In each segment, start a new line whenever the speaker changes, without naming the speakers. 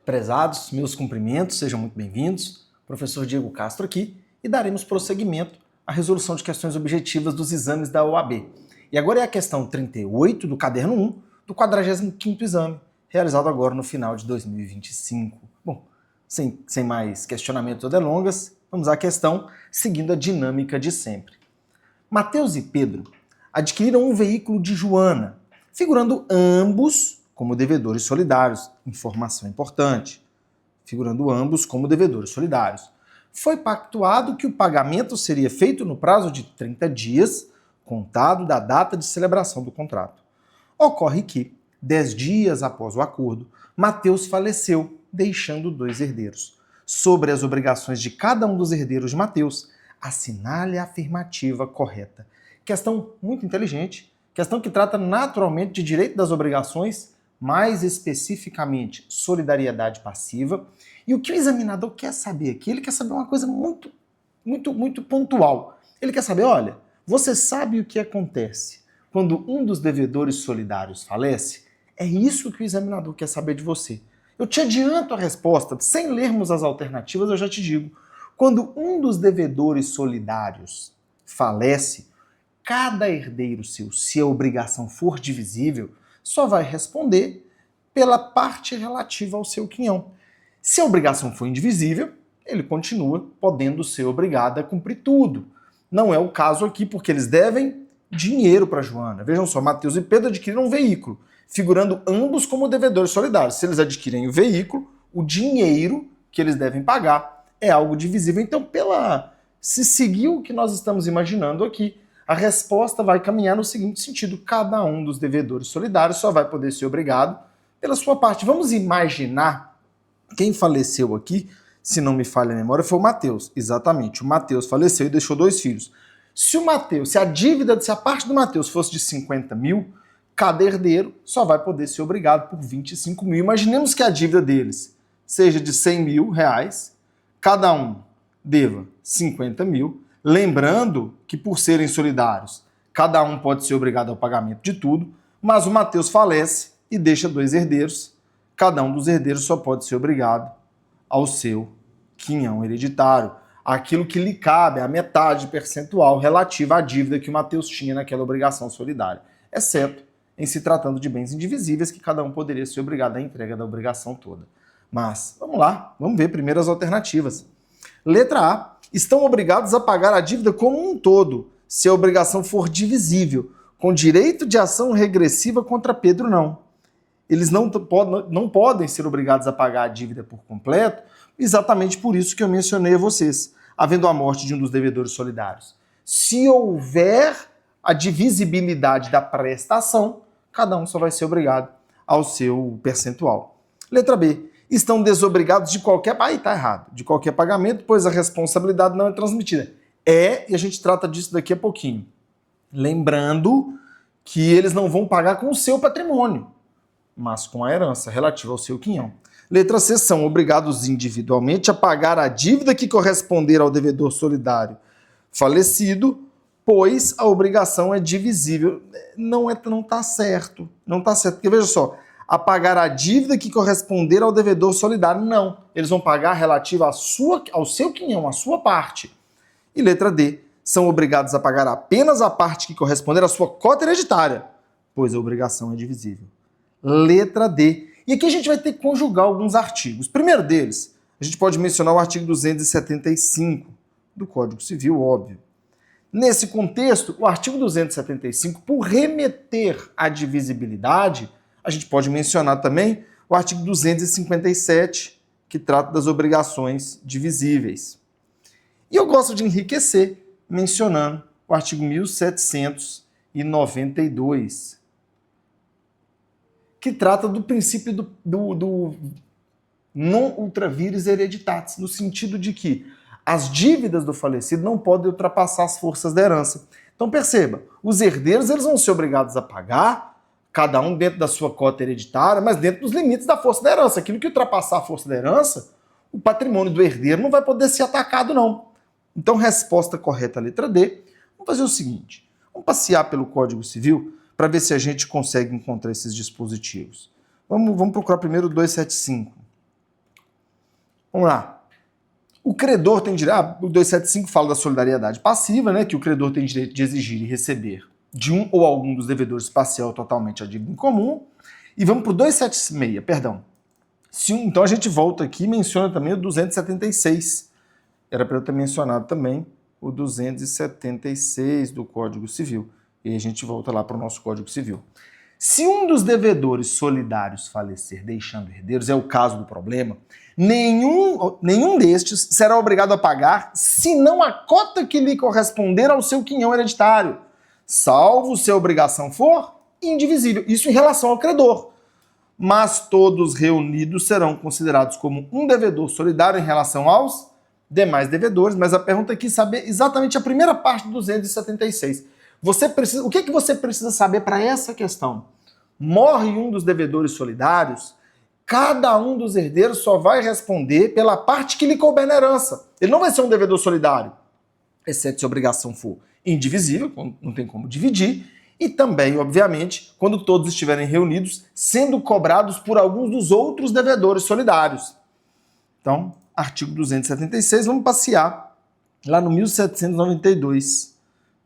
Prezados, meus cumprimentos, sejam muito bem-vindos. Professor Diego Castro aqui e daremos prosseguimento à resolução de questões objetivas dos exames da OAB. E agora é a questão 38 do caderno 1 do 45º exame, realizado agora no final de 2025. Bom, sem mais questionamentos ou delongas, vamos à questão seguindo a dinâmica de sempre. Mateus e Pedro adquiriram um veículo de Joana, figurando ambos como devedores solidários. Informação importante. Figurando ambos como devedores solidários. Foi pactuado que o pagamento seria feito no prazo de 30 dias, contado da data de celebração do contrato. Ocorre que, 10 dias após o acordo, Mateus faleceu, deixando 2 herdeiros. Sobre as obrigações de cada um dos herdeiros de Mateus, assinale a afirmativa correta. Questão muito inteligente, questão que trata naturalmente de direito das obrigações, mais especificamente solidariedade passiva. E o que o examinador quer saber aqui? Ele quer saber uma coisa muito pontual. Ele quer saber, olha, você sabe o que acontece quando um dos devedores solidários falece? É isso que o examinador quer saber de você. Eu te adianto a resposta, sem lermos as alternativas, eu já te digo. Quando um dos devedores solidários falece, cada herdeiro seu, se a obrigação for divisível, só vai responder pela parte relativa ao seu quinhão. Se a obrigação for indivisível, ele continua podendo ser obrigado a cumprir tudo. Não é o caso aqui, porque eles devem dinheiro para Joana. Vejam só, Mateus e Pedro adquiriram um veículo, figurando ambos como devedores solidários. Se eles adquirem o veículo, o dinheiro que eles devem pagar é algo divisível. Então, se seguir o que nós estamos imaginando aqui, a resposta vai caminhar no seguinte sentido: cada um dos devedores solidários só vai poder ser obrigado pela sua parte. Vamos imaginar quem faleceu aqui, se não me falha a memória, foi o Mateus. Exatamente, o Mateus faleceu e deixou 2 filhos. Se a parte do Mateus fosse de 50 mil, cada herdeiro só vai poder ser obrigado por 25 mil. Imaginemos que a dívida deles seja de 100 mil reais, cada um deva 50 mil, lembrando que por serem solidários, cada um pode ser obrigado ao pagamento de tudo, mas o Mateus falece e deixa 2 herdeiros, cada um dos herdeiros só pode ser obrigado ao seu quinhão hereditário, aquilo que lhe cabe, a metade percentual relativa à dívida que o Mateus tinha naquela obrigação solidária, exceto em se tratando de bens indivisíveis que cada um poderia ser obrigado à entrega da obrigação toda. Mas, vamos lá, vamos ver primeiro as alternativas. Letra A. Estão obrigados a pagar a dívida como um todo, se a obrigação for divisível, com direito de ação regressiva contra Pedro, não. Eles não podem ser obrigados a pagar a dívida por completo, exatamente por isso que eu mencionei a vocês, havendo a morte de um dos devedores solidários. Se houver a divisibilidade da prestação, cada um só vai ser obrigado ao seu percentual. Letra B. Estão desobrigados de qualquer... tá errado. De qualquer pagamento, pois a responsabilidade não é transmitida. E a gente trata disso daqui a pouquinho. Lembrando que eles não vão pagar com o seu patrimônio, mas com a herança relativa ao seu quinhão. Letra C. São obrigados individualmente a pagar a dívida que corresponder ao devedor solidário falecido, pois a obrigação é divisível. Não está certo. Não está certo. Porque veja só, a pagar a dívida que corresponder ao devedor solidário, não. Eles vão pagar relativa ao seu quinhão, à sua parte. E letra D. São obrigados a pagar apenas a parte que corresponder à sua cota hereditária, pois a obrigação é divisível. Letra D. E aqui a gente vai ter que conjugar alguns artigos. Primeiro deles, a gente pode mencionar o artigo 275 do Código Civil, óbvio. Nesse contexto, o artigo 275, por remeter à divisibilidade, a gente pode mencionar também o artigo 257, que trata das obrigações divisíveis. E eu gosto de enriquecer mencionando o artigo 1792, que trata do princípio do non ultra vires hereditatis, no sentido de que as dívidas do falecido não podem ultrapassar as forças da herança. Então perceba, os herdeiros eles vão ser obrigados a pagar, cada um dentro da sua cota hereditária, mas dentro dos limites da força da herança. Aquilo que ultrapassar a força da herança, o patrimônio do herdeiro não vai poder ser atacado, não. Então, resposta correta, letra D. Vamos fazer o seguinte, vamos passear pelo Código Civil para ver se a gente consegue encontrar esses dispositivos. Vamos procurar primeiro o 275. Vamos lá. O credor tem direito... o 275 fala da solidariedade passiva, né, que o credor tem direito de exigir e receber de um ou algum dos devedores parcial ou totalmente a dívida em comum. E vamos para o 276, perdão. Então a gente volta aqui e menciona também o 276. Era para eu ter mencionado também o 276 do Código Civil. E a gente volta lá para o nosso Código Civil. Se um dos devedores solidários falecer deixando herdeiros, é o caso do problema, nenhum destes será obrigado a pagar senão a cota que lhe corresponder ao seu quinhão hereditário, salvo se a obrigação for indivisível. Isso em relação ao credor. Mas todos reunidos serão considerados como um devedor solidário em relação aos demais devedores. Mas a pergunta aqui é saber exatamente a primeira parte do 276. O que você precisa saber para essa questão? Morre um dos devedores solidários, cada um dos herdeiros só vai responder pela parte que lhe couber na herança. Ele não vai ser um devedor solidário, exceto se a obrigação for indivisível, não tem como dividir, e também, obviamente, quando todos estiverem reunidos, sendo cobrados por alguns dos outros devedores solidários. Então, artigo 276, vamos passear lá no 1792.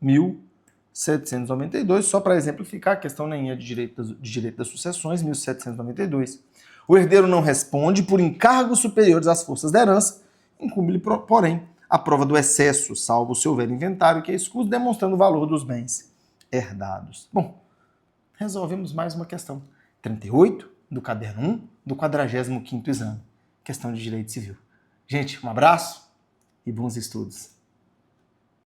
1792, só para exemplificar, a questão nem é de direito das sucessões, 1792. O herdeiro não responde por encargos superiores às forças da herança, incumbe-lhe, porém, a prova do excesso, salvo se houver inventário que é escuso, demonstrando o valor dos bens herdados. Bom, resolvemos mais uma questão. 38 do caderno 1 do 45º exame. Questão de direito civil. Gente, um abraço e bons estudos.